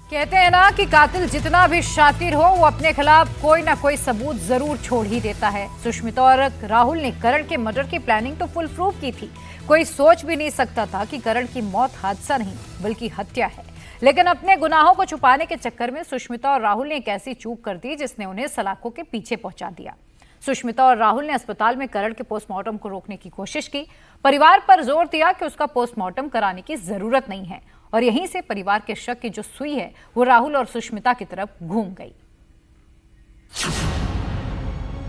कहते हैं ना कि कातिल जितना भी शातिर हो वो अपने खिलाफ कोई ना कोई सबूत जरूर छोड़ ही देता है। सुष्मिता और राहुल ने करण के मर्डर की प्लानिंग तो फुल प्रूफ की थी। कोई सोच भी नहीं सकता था कि करण की मौत हादसा नहीं बल्कि हत्या है। लेकिन अपने गुनाहों को छुपाने के चक्कर में सुष्मिता और राहुल ने एक ऐसी चूक कर दी जिसने उन्हें सलाखों के पीछे पहुंचा दिया। सुष्मिता और राहुल ने अस्पताल में करण के पोस्टमार्टम को रोकने की कोशिश की। परिवार पर जोर दिया कि उसका पोस्टमार्टम कराने की जरूरत नहीं है और यहीं से परिवार के शक की जो सुई है वो राहुल और सुष्मिता की तरफ घूम गई।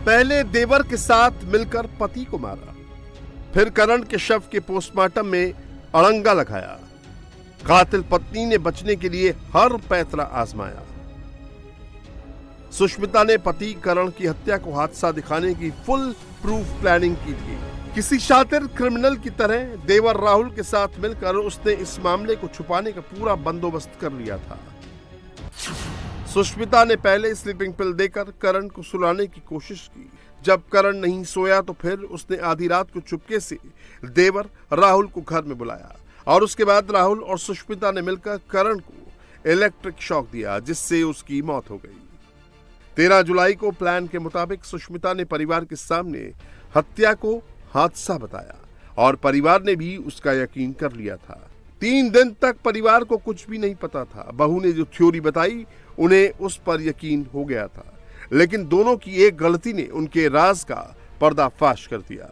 पहले देवर के साथ मिलकर पति को मारा, फिर करण के शव के पोस्टमार्टम में अड़ंगा लगाया। कातिल पत्नी ने बचने के लिए हर पैतरा आजमाया। सुष्मिता ने पति करण की हत्या को हादसा दिखाने की फुल प्रूफ प्लानिंग की थी। किसी शातिर क्रिमिनल की तरह देवर राहुल के साथ मिलकर उसने इस मामले को छुपाने का पूरा बंदोबस्त कर लिया था। सुष्मिता ने पहले स्लीपिंग पिल देकर करण को सुलाने की कोशिश की। जब करण नहीं सोया तो फिर उसने आधी रात को चुपके से देवर राहुल को घर में बुलाया और उसके बाद राहुल और सुष्मिता ने मिलकर करण को इलेक्ट्रिक शॉक दिया जिससे उसकी मौत हो गई। 13 जुलाई को प्लान के मुताबिक सुष्मिता ने परिवार के सामने हत्या को हादसा बताया और परिवार ने भी उसका यकीन कर लिया था। 3 दिन तक परिवार को कुछ भी नहीं पता था। बहू ने जो थ्योरी बताई उन्हें उस पर यकीन हो गया था, लेकिन दोनों की एक गलती ने उनके राज का पर्दाफाश कर दिया।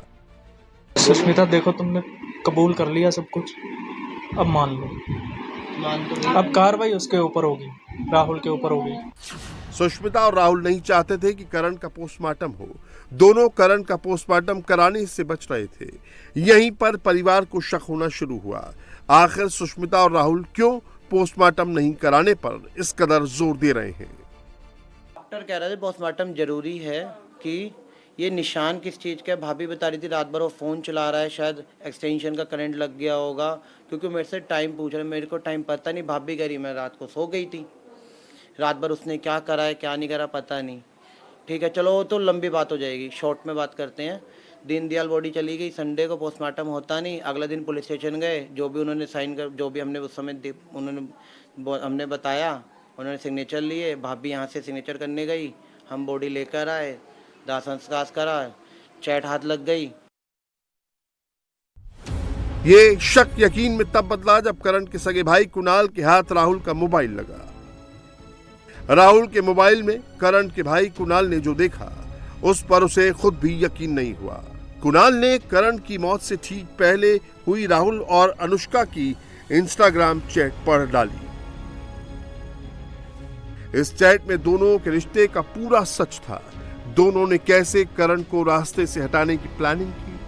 सुष्मिता देखो, तुमने कबूल कर लिया सब कुछ, अब मान लो। अब कार्रवाई उसके ऊपर होगी, राहुल के ऊपर होगी। सुष्मिता और राहुल नहीं चाहते थे कि करण का पोस्टमार्टम हो। दोनों करण का पोस्टमार्टम कराने से बच रहे थे। यहीं पर परिवार को शक होना शुरू हुआ। आखिर सुष्मिता और राहुल क्यों पोस्टमार्टम नहीं कराने पर इस कदर जोर दे रहे हैं? डॉक्टर कह रहे थे पोस्टमार्टम जरूरी है कि ये निशान किस चीज़ का है। भाभी बता रही थी रात भर वो फ़ोन चला रहा है, शायद एक्सटेंशन का करंट लग गया होगा, क्योंकि मेरे से टाइम पूछ रहे। मेरे को टाइम पता नहीं, भाभी कह रही मैं रात को सो गई थी। रात भर उसने क्या करा है क्या नहीं करा पता नहीं। ठीक है, चलो वो तो लंबी बात हो जाएगी, शॉर्ट में बात करते हैं। दीनदयाल बॉडी चली गई, संडे को पोस्टमार्टम होता नहीं। अगला दिन पुलिस स्टेशन गए, जो भी उन्होंने साइन कर, जो भी हमने उस समय हमने बताया, उन्होंने सिग्नेचर लिए। भाभी यहाँ से सिग्नेचर करने गई, हम बॉडी लेकर आए, दाह संस्कार करा, चैट हाथ लग गई। ये शक यकीन में तब बदला जब करण के सगे भाई कुणाल के हाथ राहुल का मोबाइल लगा। राहुल के मोबाइल में करण के भाई कुणाल ने जो देखा उस पर उसे खुद भी यकीन नहीं हुआ। कुणाल ने करण की मौत से ठीक पहले हुई राहुल और अनुष्का की इंस्टाग्राम चैट पढ़ डाली। इस चैट में दोनों के रिश्ते का पूरा सच था। दोनों ने कैसे करण को रास्ते से हटाने की प्लानिंग की,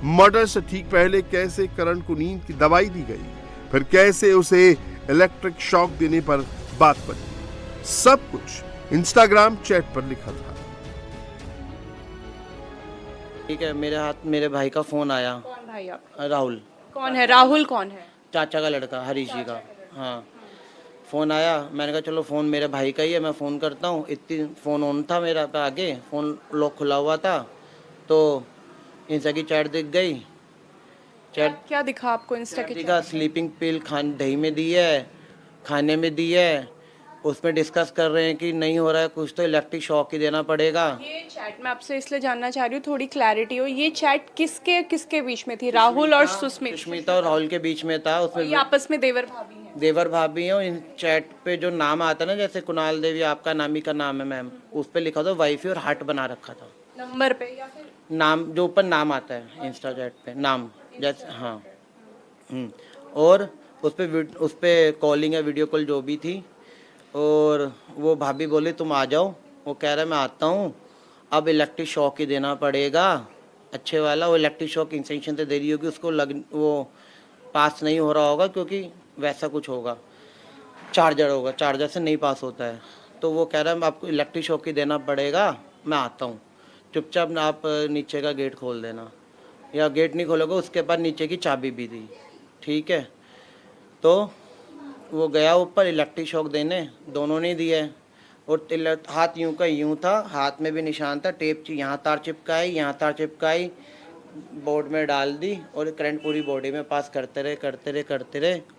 मर्डर से ठीक पहले कैसे करण को नींद की दवाई दी गई, फिर कैसे उसे इलेक्ट्रिक शॉक देने पर बात बनी। सब कुछ इंस्टाग्राम चैट पर लिखा था। ठीक है, मेरे भाई का फोन आया। कौन भाई आप? राहुल। कौन है राहुल? कौन है? चाचा का लड़का, हरीश जी का। हाँ, फ़ोन आया। मैंने कहा चलो फ़ोन मेरे भाई का ही है, मैं फ़ोन करता हूँ। इतनी फ़ोन ऑन था मेरा पे आगे, फ़ोन लॉक खुला हुआ था, तो इंस्टा की चैट दिख गई। चैट क्या दिखा आपको इंस्टा की? दिखा, स्लीपिंग पिल दही में दी है, खाने में दी है। उसमें डिस्कस कर रहे हैं कि नहीं हो रहा है कुछ तो इलेक्ट्रिक शॉक ही देना पड़ेगा। ये चैट मैं आपसे इसलिए जानना चाह रही हूँ, थोड़ी क्लैरिटी हो। ये चैट किसके किसके बीच में थी? राहुल और सुष्मिता और राहुल के बीच में था। उसमें ये आपस में देवर भाभी हैं? देवर भाभी हैं। इन चैट पे जो नाम आता ना, जैसे कुणाल देवी आपका नाम ही का नाम है मैम, उस पे लिखा था वाइफी और हार्ट बना रखा था नंबर पे, या फिर नाम जो ऊपर नाम आता है इंस्टा चैट पे नाम जैसे। हाँ। और उस पे कॉलिंग या वीडियो कॉल जो भी थी, और वो भाभी बोले तुम आ जाओ। वो कह रहा है मैं आता हूँ, अब इलेक्ट्रिक शॉक ही देना पड़ेगा अच्छे वाला। वो इलेक्ट्रिक शॉक इंजेक्शन से दे रही होगी उसको, वो पास नहीं हो रहा होगा क्योंकि वैसा कुछ होगा, चार्जर होगा, चार्जर से नहीं पास होता है। तो वो कह रहा है आपको इलेक्ट्रिक शॉक ही देना पड़ेगा, मैं आता हूँ, चुपचाप ना आप नीचे का गेट खोल देना, या गेट नहीं खोलोगे उसके बाद नीचे की चाबी भी दी। ठीक है, तो वो गया ऊपर इलेक्ट्रिक शॉक देने, दोनों ने दिए। और हाथ यूं का यूं था, हाथ में भी निशान था, टेप यहाँ तार चिपकाई, यहाँ तार चिपकाई, बोर्ड में डाल दी, और करंट पूरी बॉडी में पास करते रहे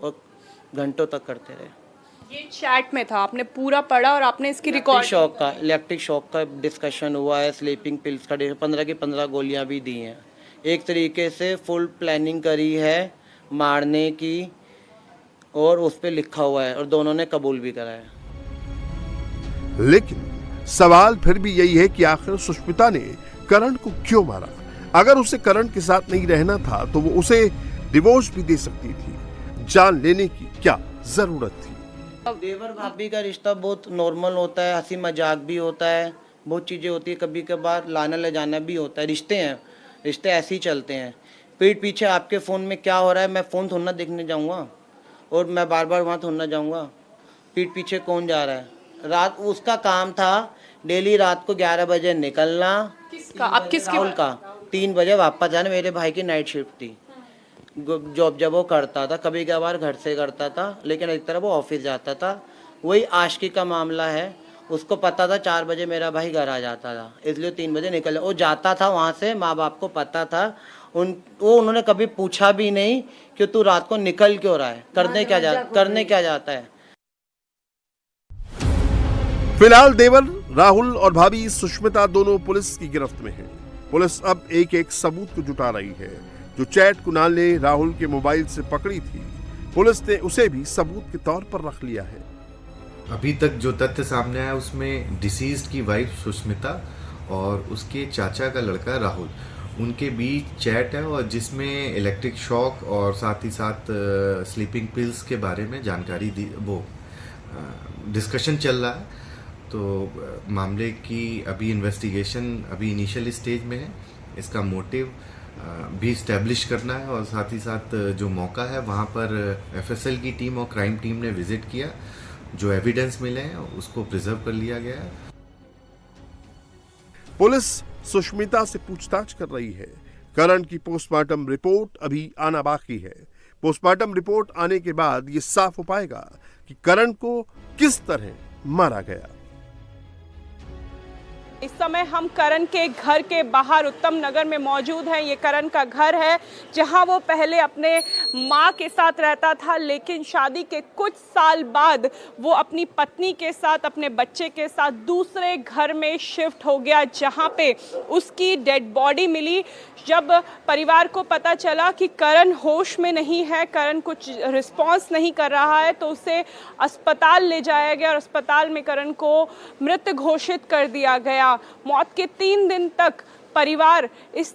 और घंटों तक करते रहे। ये चैट में था, आपने पूरा पढ़ा और आपने इसकी रिकॉर्ड इलेक्ट्रिक शॉक का डिस्कशन हुआ है, स्लीपिंग पिल्स का 15 की 15 गोलियां भी दी हैं। एक तरीके से फुल प्लानिंग करी है मारने की, और उस पर लिखा हुआ है और दोनों ने कबूल भी करा है। लेकिन सवाल फिर भी यही है कि आखिर सुष्मिता ने करण को क्यों मारा? अगर उसे करण के साथ नहीं रहना था तो वो उसे डिवोर्स भी दे सकती थी। जान लेने की क्या जरूरत थी? देवर भाभी का रिश्ता बहुत नॉर्मल होता है, हंसी मजाक भी होता है, बहुत चीज़ें होती है, कभी कभार लाना ले जाना भी होता है। रिश्ते हैं, रिश्ते ऐसे ही चलते हैं। पीठ पीछे आपके फ़ोन में क्या हो रहा है मैं फ़ोन थोड़ा ना देखने जाऊँगा, और मैं बार बार वहाँ थोड़ा ना जाऊँगा। पीठ पीछे कौन जा रहा है? रात उसका काम था डेली रात को 11 बजे निकलना। किसका? आप किसकी? राहुल का 3 बजे वापस आना। मेरे भाई की नाइट शिफ्ट थी, जॉब जब वो करता था, कभी कभार घर से करता था, लेकिन एक तरह वो ऑफिस जाता था। वही आशिकी का मामला है, उसको पता था 4 बजे मेरा भाई घर आ जाता था, इसलिए 3 बजे निकल वो जाता था वहाँ से। माँ बाप को पता था, उन्होंने कभी पूछा भी नहीं कि तू रात को निकल क्यों रहा है, करने क्या जाता है। फिलहाल देवर राहुल और भाभी सुष्मिता दोनों पुलिस की गिरफ्त में हैं। पुलिस अब एक एक सबूत को जुटा रही है। जो चैट कुणाल ने राहुल के मोबाइल से पकड़ी थी, पुलिस ने उसे भी सबूत के तौर पर रख लिया है। अभी तक जो तथ्य सामने आया उसमें डिसीज्ड की वाइफ सुष्मिता और उसके चाचा का लड़का राहुल, उनके बीच चैट है, और जिसमें इलेक्ट्रिक शॉक और साथ ही साथ स्लीपिंग पिल्स के बारे में जानकारी दी, वो डिस्कशन चल रहा है। तो मामले की अभी इन्वेस्टिगेशन अभी इनिशियल स्टेज में है। इसका मोटिव भी इस्टेब्लिश करना है, और साथ ही साथ जो मौका है वहाँ पर एफएसएल की टीम और क्राइम टीम ने विजिट किया। जो एविडेंस मिले हैं उसको प्रिजर्व कर लिया गया है। पुलिस सुष्मिता से पूछताछ कर रही है। करण की पोस्टमार्टम रिपोर्ट अभी आना बाकी है। पोस्टमार्टम रिपोर्ट आने के बाद ये साफ हो पाएगा कि करण को किस तरह मारा गया। इस समय हम करण के घर के बाहर उत्तम नगर में मौजूद हैं। ये करण का घर है जहां वो पहले अपने मां के साथ रहता था, लेकिन शादी के कुछ साल बाद वो अपनी पत्नी के साथ, अपने बच्चे के साथ दूसरे घर में शिफ्ट हो गया, जहां पे उसकी डेड बॉडी मिली। जब परिवार को पता चला कि करण होश में नहीं है, करण कुछ रिस्पॉन्स नहीं कर रहा है, तो उसे अस्पताल ले जाया गया और अस्पताल में करण को मृत घोषित कर दिया गया। मौत के 3 दिन तक परिवार इस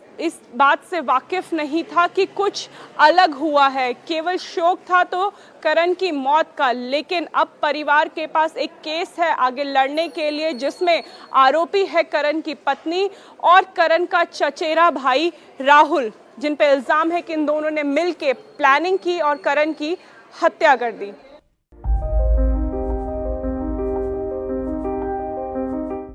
बात से वाकिफ नहीं था कि कुछ अलग हुआ है, केवल शोक था तो करण की मौत का। लेकिन अब परिवार के पास एक केस है आगे लड़ने के लिए, जिसमें आरोपी है करण की पत्नी और करण का चचेरा भाई राहुल, जिन पे इल्जाम है कि इन दोनों ने मिलकर प्लानिंग की और करण की हत्या कर दी।